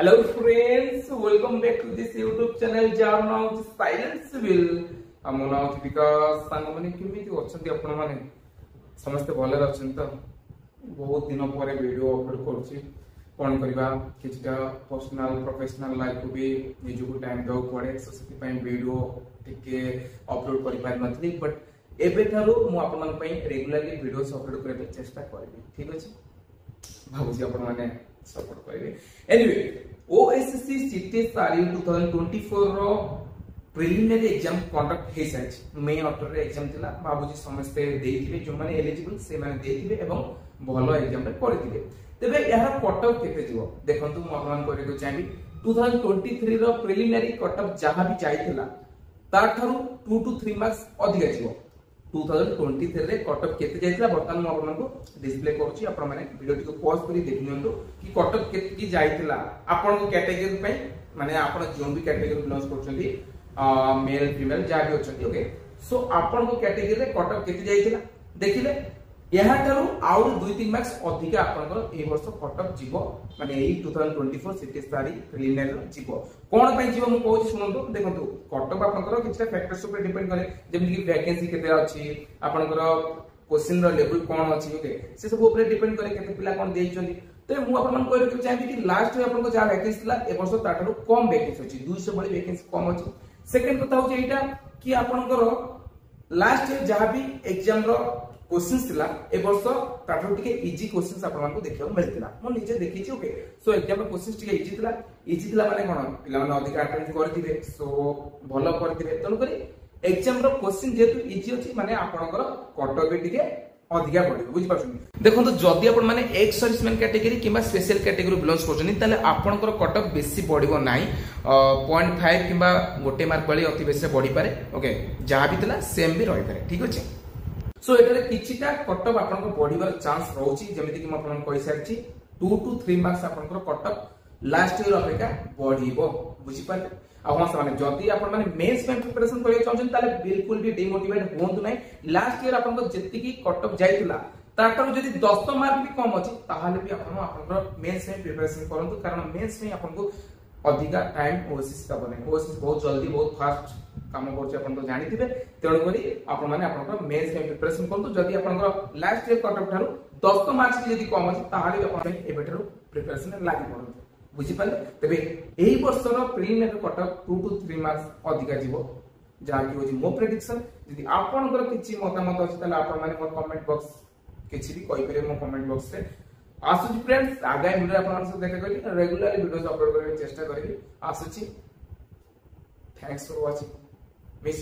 Hello friends, welcome back to this YouTube channel jar now silence will हम now because संग माने केमिति अछंती आपण माने समस्त भले अछन तो बहुत दिन पर वीडियो अपलोड करछि कोन करबा किछटा पर्सनल प्रोफेशनल लाइफ को भी निजु को टाइम दो पड़े सो सेति पई वीडियो टिके अपलोड करि पार नथली बट एबे थारो मु आपण मन पई रेगुलरली वीडियोस अपलोड करबे चेष्टा करबी ठीक अछि भाबुजी आपण माने सपोर्ट करेंगे एनीवे ओएससी सीटी सारी 2024 रो प्रिलिमिनरी एग्जाम कंडक्ट हे साइज मे 18 रे एग्जाम थिला बाबूजी समस्त देइथिबे जो माने एलिजिबल से माने देइथिबे एवं भलो एग्जाम रे पढिथिबे तबे यार कटअप केते जीवो देखंतु मु आपन करे को चाहि 2023 रो प्रिलिमिनरी कटअप जहां भी जाइथिला ता थारु 2 to 3 मार्क्स अधिक जीवो 2023 रे कटअप केते जाइथिला बर्तमान मु आपन को डिस्प्ले करूची आपण माने वीडियो को पॉज करी देखियंतु कि कटअप केते की जाइथिला आपण को कैटेगरी पे माने आपण जोन भी कैटेगरी बिलोंग करछंती मेल फीमेल जा भी होछंती ओके सो आपण को कैटेगरी रे कटअप केते जाइथिला देखिले यहा थारु आउ 2-3 मार्क्स अधिक आपण को ए वर्ष कटअप जीवो माने एई 2024 सिटी सारी प्रिलिमिनरी जीवो कोन पई जीवो मु कहूची सुनंतु देखंतु कटअप आपण को किछटा फैक्टर्स ऊपर डिपेंड करे जेमि कि वैकेंसी केते अछि आपण को क्वेश्चन रो लेवल कोन अछि ओके से सब ऊपर डिपेंड करे केते पिला कोन देइछंती तो मु आपण मन कहै के चाहि कि लास्ट रे आपण को जा वैकेंसी ला ए वर्ष ताठरो कम वैकेंसी अछि 200 बड़ी वैकेंसी कम अछि सेकंड कथा होची एटा कि आपण को लास्ट रे जहां भी एग्जाम रो क्वेश्चंस थिला ए वर्ष ताठरो टिके इजी क्वेश्चंस आपण मानको देखियो मिलतिला मो निजे देखिछि ओके सो एग्जाम रो क्वेश्चंस टिके इजी थिला माने कोन पिला माने अधिक अटेम्प्ट करथिबे सो भलो करथिबे तनो करी एग्जाम रो क्वेश्चन जेतु इजी अछि माने आपनकर कटअप टिके अधिका पड़े बुझि पाछन देखो तो जदी आपण माने एक सर्विसमैन कैटेगरी किबा स्पेशल कैटेगरी बिलोंग्स करछनी ताले आपनकर कटअप बेसी पड़िबो नाही 0.5 किबा गोटे मार्क वाली अति बेसी बढ़ी पारे ओके जहां भी थिला सेम भी रहि पारे ठीक अछि सो एटारे किछिटा कटअप आपनको बढ़िबार चांस रहउची जेमिति कि म आपन कहि सारछि 2 to 3 मार्क्स आपनकर कटअप लास्ट ईयर अपेक्षा बढ़िबो बुझि पाले आ हम माने जदी आपन माने मेंस में प्रिपरेशन करियो चाहछन ताले बिल्कुल भी डिमोटिवेट होंतु नै लास्ट ईयर आपनको जति की कटअप जाइतिला ताटारो जदी 10 मार्क भी कम अछि ताहाले भी आपनकर मेंस में प्रिपरेशन करंतु कारण मेंस में आपनको अधिका टाइम ओएसएस का बने ओएसएस बहुत जल्दी बहुत फास्ट काम करछ आपन तो जानि थिबे तेणु करी आपन माने आपनकर मेंस में प्रिपरेशन करंतु जदी आपनकर लास्ट ईयर कटअप थारु 10 मार्क्स जदी कम अछि ताहाले आपन एबेठारु प्रिपरेशन लागि पड़ो बुझि पाले तबे एही वर्ष रो प्रिलिमिनरी कटअप 2 to 3 मार्क्स अधिका जीवो जा कि होजी मो प्रेडिक्शन जदी आपनकर किछि मतामत अछि ताले आपन माने मोर कमेंट बॉक्स किछि भी कहि करे मो कमेंट बॉक्स रे आसुची फ्रेंड्स आगामी वीडियो आपन से देखा करी रेगुलरली वीडियोस अपलोड करबे चेष्टा करिबी आसुची थैंक्स फॉर वाचिंग।